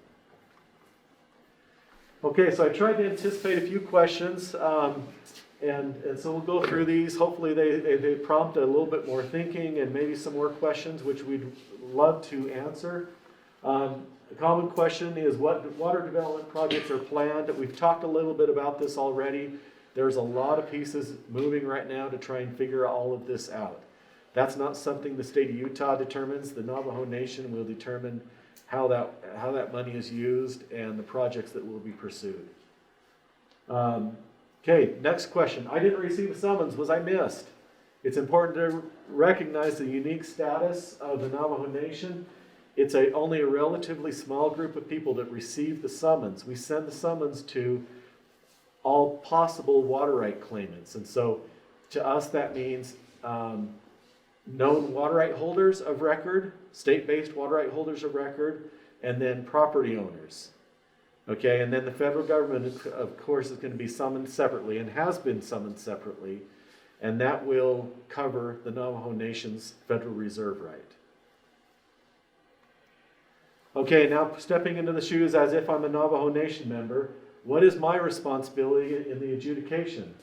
S1: Okay, so I tried to anticipate a few questions, and so we'll go through these. Hopefully they prompt a little bit more thinking and maybe some more questions which we'd love to answer. A common question is, what water development projects are planned? We've talked a little bit about this already. There's a lot of pieces moving right now to try and figure all of this out. That's not something the state of Utah determines. The Navajo Nation will determine how that money is used and the projects that will be pursued. Okay, next question. I didn't receive a summons. Was I missed? It's important to recognize the unique status of the Navajo Nation. It's only a relatively small group of people that receive the summons. We send the summons to all possible water right claimants. And so to us that means known water right holders of record, state-based water right holders of record, and then property owners. Okay, and then the federal government, of course, is going to be summoned separately and has been summoned separately, and that will cover the Navajo Nation's Federal Reserve right. Okay, now stepping into the shoes as if I'm a Navajo Nation member, what is my responsibility in the adjudication?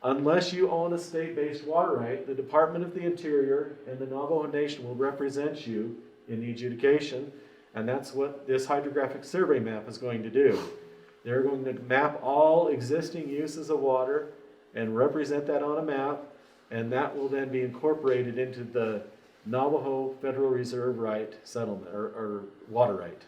S1: Unless you own a state-based water right, the Department of the Interior and the Navajo Nation will represent you in the adjudication, and that's what this hydrographic survey map is going to do. They're going to map all existing uses of water and represent that on a map, and that will then be incorporated into the Navajo Federal Reserve right settlement, or water right.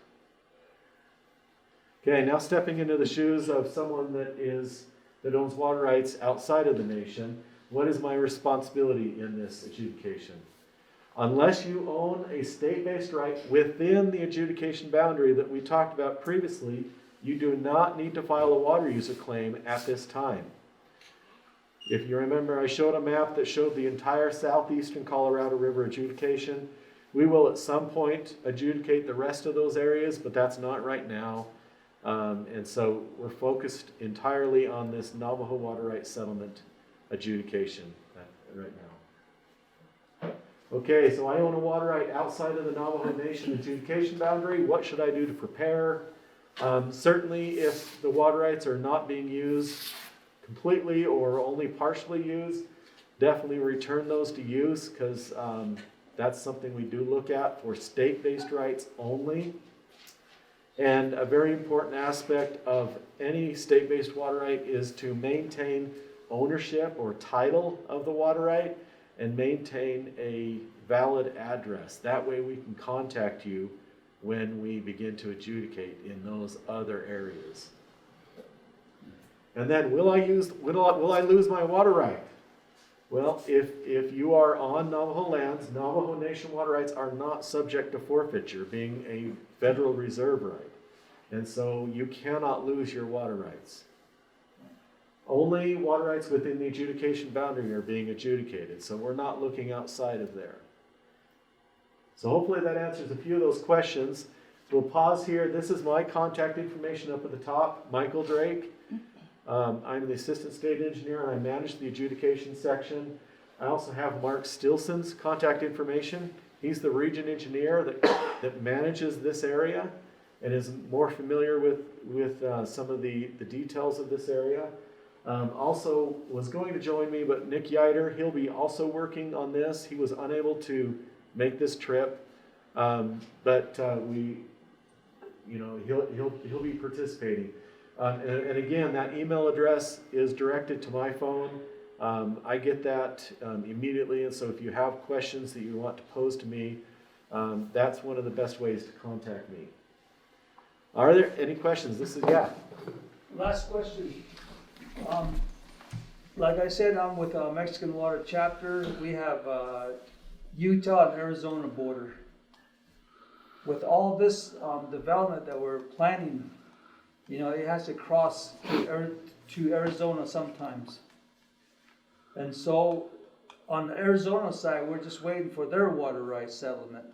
S1: Okay, now stepping into the shoes of someone that owns water rights outside of the nation, what is my responsibility in this adjudication? Unless you own a state-based right within the adjudication boundary that we talked about previously, you do not need to file a water user claim at this time. If you remember, I showed a map that showed the entire Southeastern Colorado River adjudication. We will at some point adjudicate the rest of those areas, but that's not right now. And so we're focused entirely on this Navajo water rights settlement adjudication right now. Okay, so I own a water right outside of the Navajo Nation adjudication boundary. What should I do to prepare? Certainly if the water rights are not being used completely or only partially used, definitely return those to use, because that's something we do look at for state-based rights only. And a very important aspect of any state-based water right is to maintain ownership or title of the water right and maintain a valid address. That way we can contact you when we begin to adjudicate in those other areas. And then will I lose my water right? Well, if you are on Navajo lands, Navajo Nation water rights are not subject to forfeiture, being a federal reserve right. And so you cannot lose your water rights. Only water rights within the adjudication boundary are being adjudicated, so we're not looking outside of there. So hopefully that answers a few of those questions. We'll pause here. This is my contact information up at the top, Michael Drake. I'm the Assistant State Engineer and I manage the adjudication section. I also have Mark Stilson's contact information. He's the region engineer that manages this area and is more familiar with some of the details of this area. Also was going to join me, but Nick Yider, he'll be also working on this. He was unable to make this trip, but he'll be participating. And again, that email address is directed to my phone. I get that immediately, and so if you have questions that you want to pose to me, that's one of the best ways to contact me. Are there any questions? Yeah.
S6: Last question. Like I said, I'm with Mexican Water Chapter. We have Utah and Arizona border. With all this development that we're planning, it has to cross to Arizona sometimes. And so on the Arizona side, we're just waiting for their water rights settlement.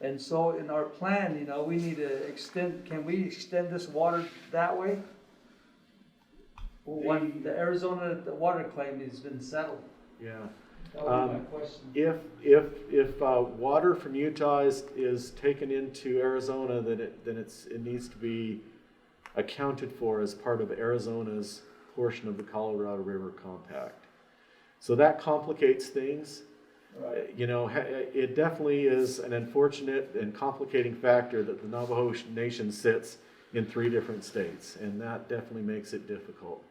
S6: And so in our plan, we need to can we extend this water that way? When the Arizona water claim has been settled.
S1: Yeah.
S6: That was my question.
S1: If water from Utah is taken into Arizona, then it needs to be accounted for as part of Arizona's portion of the Colorado River Compact. So that complicates things.
S6: Right.
S1: It definitely is an unfortunate and complicating factor that the Navajo Nation sits in 3 different states, and that definitely makes it difficult.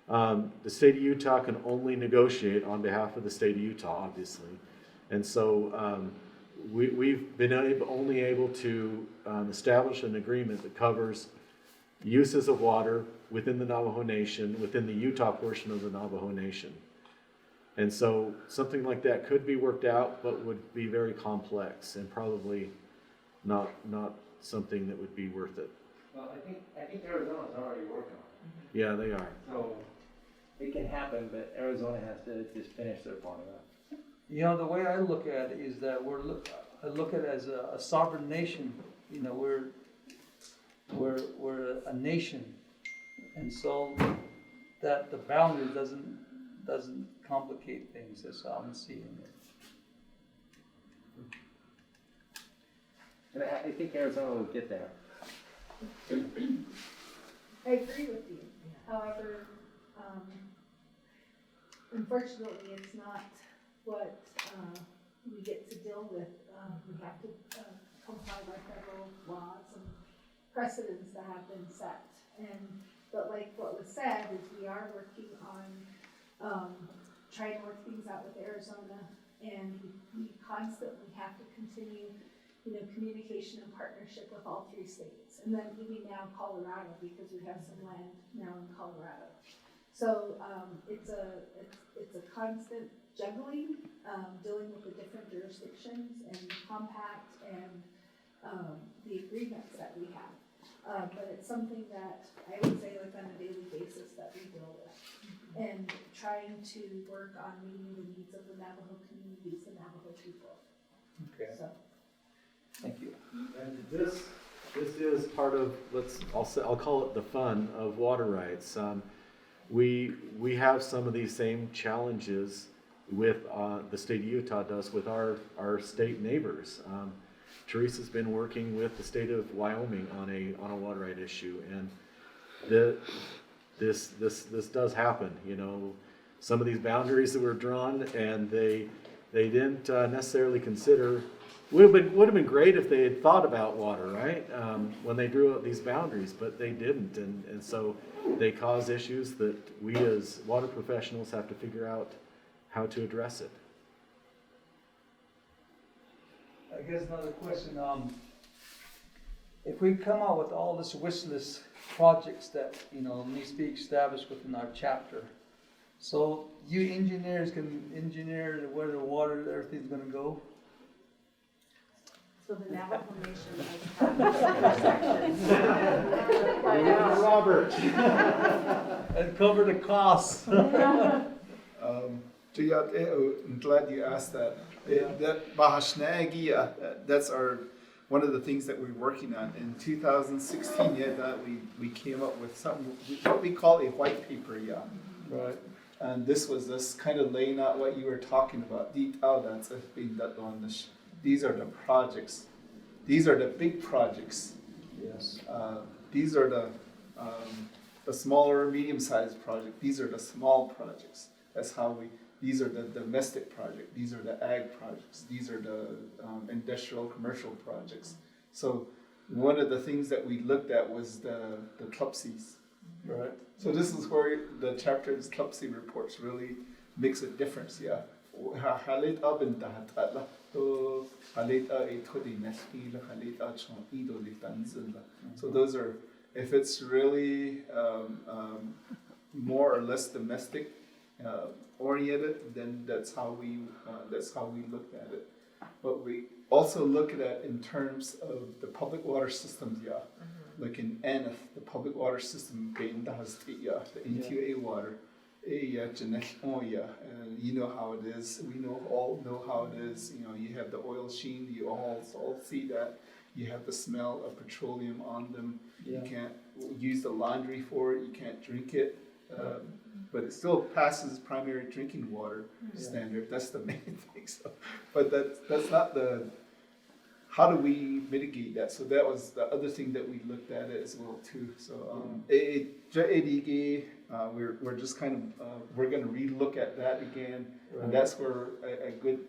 S1: The state of Utah can only negotiate on behalf of the state of Utah, obviously. And so we've been only able to establish an agreement that covers uses of water within the Navajo Nation, within the Utah portion of the Navajo Nation. And so something like that could be worked out, but would be very complex and probably not something that would be worth it.
S9: Well, I think Arizona's already working on
S1: Yeah, they are.
S9: it. So it can happen, but Arizona has to just finish their part of that.
S6: You know, the way I look at it is that I look at it as a sovereign nation. You know, we're a nation, and so that the boundary doesn't complicate things. That's how I'm seeing it.
S9: And I think Arizona will get there.
S2: I agree with you. However, unfortunately, it's not what we get to deal with. We have to comply by federal laws and precedents that have been set. But like what was said, is we are working on trying to work things out with Arizona, and we constantly have to continue, communication and partnership with all three states, and then even now Colorado, because we have some land now in Colorado. So it's a constant juggling, dealing with the different jurisdictions and compact and the agreements that we have. But it's something that I would say like on a daily basis that we deal with, and trying to work on meeting the needs of the Navajo communities, the Navajo people.
S6: Okay.
S2: So.
S6: Thank you.
S1: And this is part of, I'll call it the fun of water rights. We have some of these same challenges with the state of Utah does with our state neighbors. Teresa's been working with the state of Wyoming on a water right issue, and this does happen. Some of these boundaries that were drawn, and they didn't necessarily consider. Would have been great if they had thought about water, right? When they drew out these boundaries, but they didn't, and so they cause issues that we as water professionals have to figure out how to address it.
S6: I guess another question, if we come out with all this wish list projects that, needs to be established within our chapter, so you engineers can engineer where the water, everything's gonna go?
S3: So the Navajo Nation has
S1: Robert.
S6: And cover the costs.
S8: I'm glad you asked that. That Bahashnagi, that's one of the things that we're working on. In 2016, we came up with something, what we call a white paper,
S6: Right.
S8: And this was kind of laying out what you were talking about. These are the projects. These are the big projects.
S6: Yes.
S8: These are the smaller, medium-sized projects. These are the small projects. That's how these are the domestic projects. These are the ag projects. These are the industrial, commercial projects. So one of the things that we looked at was the CLUPSIs.
S6: Right.
S8: So this is where the chapter's CLUPSI reports really makes a difference, So those are, if it's really more or less domestic oriented, then that's how we look at it. But we also look at it in terms of the public water systems, like in Aneth, the public water system, the NQA water, and you know how it is. We all know how it is. You have the oil sheen. You all see that. You have the smell of petroleum on them.
S6: Yeah.
S8: You can't use the laundry for it. You can't drink it. But it still passes primary drinking water standard. That's the main thing. So, but that's not the. How do we mitigate that? So that was the other thing that we looked at as well too. So we're just kind of we're going to relook at that again, and that's where a good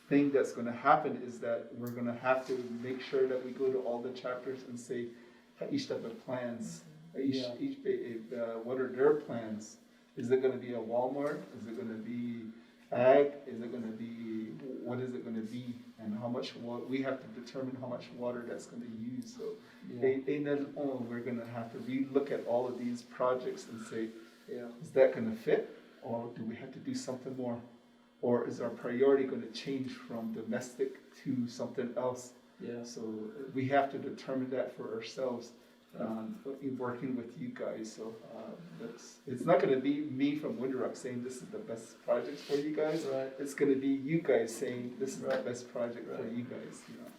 S8: thing that's going to happen is that we're going to have to make sure that we go to all the chapters and say each type of plans, what are their plans? Is it going to be a Walmart? Is it going to be ag? Is it gonna be, what is it gonna be? And how much we have to determine how much water that's gonna use, so. We're gonna have to relook at all of these projects and say, is that gonna fit? Or do we have to do something more? Or is our priority gonna change from domestic to something else?
S6: Yeah.
S8: So we have to determine that for ourselves, working with you guys. So it's not going to be me from Windrock saying this is the best project for you guys.
S6: Right.
S8: It's going to be you guys saying this is the best project for
S6: Right.
S8: you guys. You know.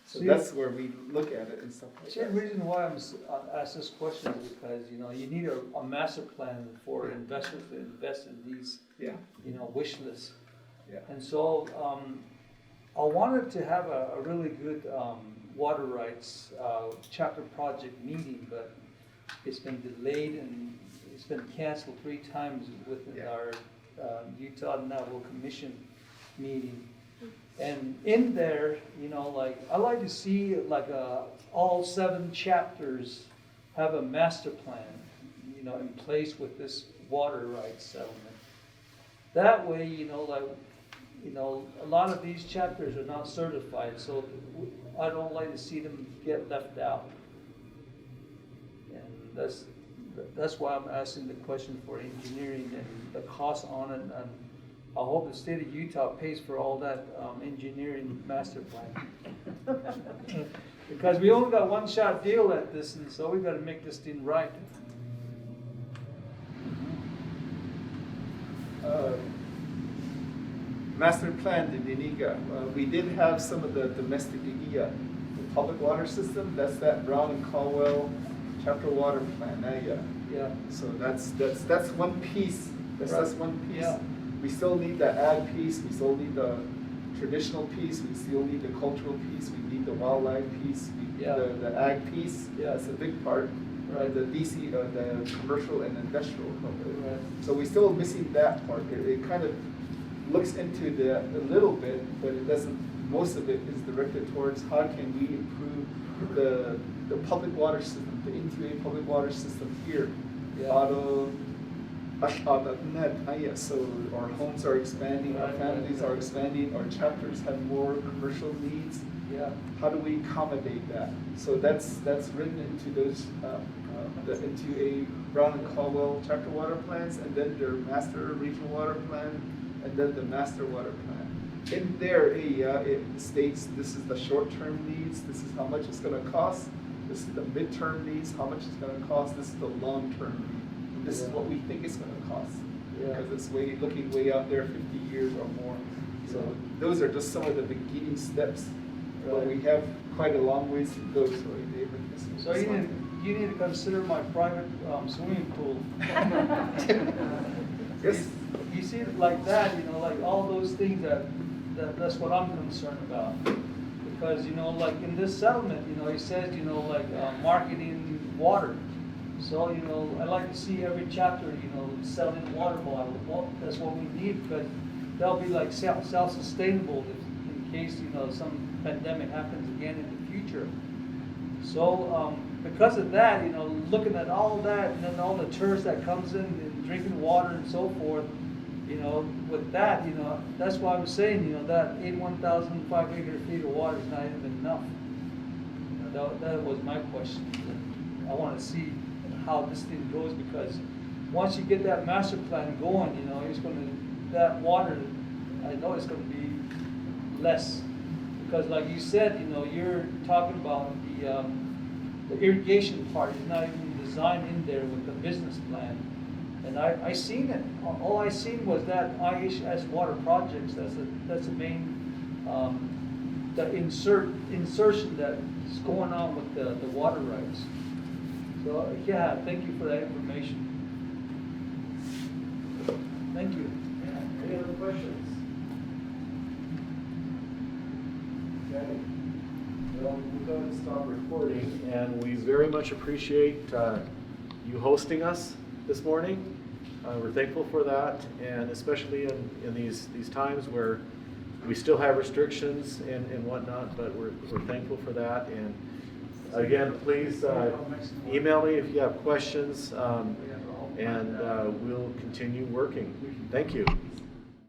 S8: So
S6: See,
S8: that's where we look at it and stuff like
S6: See, the
S8: that.
S6: reason why I'm asked this question is because, you need a master plan for investors to invest in these,
S8: Yeah.
S6: wish lists.
S8: Yeah.
S6: And so, I wanted to have a really good, water rights, chapter project meeting, but it's been delayed and it's been canceled 3 times within
S8: Yeah.
S6: our, Utah Navajo Commission meeting. And in there, I like to see all 7 chapters have a master plan, in place with this water rights settlement. That way, a lot of these chapters are not certified, so I don't like to see them get left out. And that's why I'm asking the question for engineering and the cost on it, and I hope the state of Utah pays for all that engineering master plan. Because we only got one shot deal at this, and so we gotta make this thing right.
S8: Master plan, the Diniga. We did have some of the domestic Diniga, the public water system. That's that Brown and Caldwell chapter water plan.
S6: Yeah.
S8: So that's one piece. That's one piece.
S6: Yeah.
S8: We still need the ag piece. We still need the traditional piece. We still need the cultural piece. We need the wildlife piece. We need
S6: Yeah.
S8: the ag piece.
S6: Yeah.
S8: That's a big part.
S6: Right.
S8: The DC, the commercial and industrial.
S6: Right.
S8: So we're still missing that part. It kind of looks into that a little bit, but it doesn't. Most of it is directed towards how can we improve the public water system, the N2A public water system here.
S6: Yeah.
S8: So our homes are expanding, our
S6: Right,
S8: families
S6: right.
S8: are expanding, our chapters have more commercial needs.
S6: Yeah.
S8: How do we accommodate that? So that's written into those into a Brown and Caldwell chapter water plans, and then their master regional water plan, and then the master water plan. In there, it states this is the short-term needs. This is how much it's going to cost. This is the midterm needs. How much it's going to cost. This is the long-term need. And this is what we think it's going to cost, because it's looking way out there, 50 years or more. So those are just some of the beginning steps. But we have quite a long ways to go, so David.
S6: So you need to consider my private swimming pool.
S8: Yes.
S6: You see it like that, like all those things that's what I'm concerned about. Because, like in this settlement, it says, marketing water. So, I like to see every chapter, selling water bottles. Well, that's what we need, because they'll be like self-sustainable in case, some pandemic happens again in the future. So, because of that, looking at all that, and then all the tourists that comes in and drinking water and so forth, with that, that's why I was saying, that 81,500 feet of water is not even enough. That was my question. I want to see how this thing goes, because once you get that master plan going, that water, I know it's going to be less. Because like you said, you're talking about the irrigation part is not even designed in there with the business plan. And I seen it. All I seen was that IHS water projects. That's the main the insertion that's going on with the water rights. So yeah, thank you for that information. Thank you.
S1: Any other questions? Okay. Well, we'll go ahead and stop recording, and we very much appreciate you hosting us this morning. We're thankful for that, and especially in these times where we still have restrictions and whatnot, but we're thankful for that. And again, please email me if you have questions, and we'll continue working. Thank you.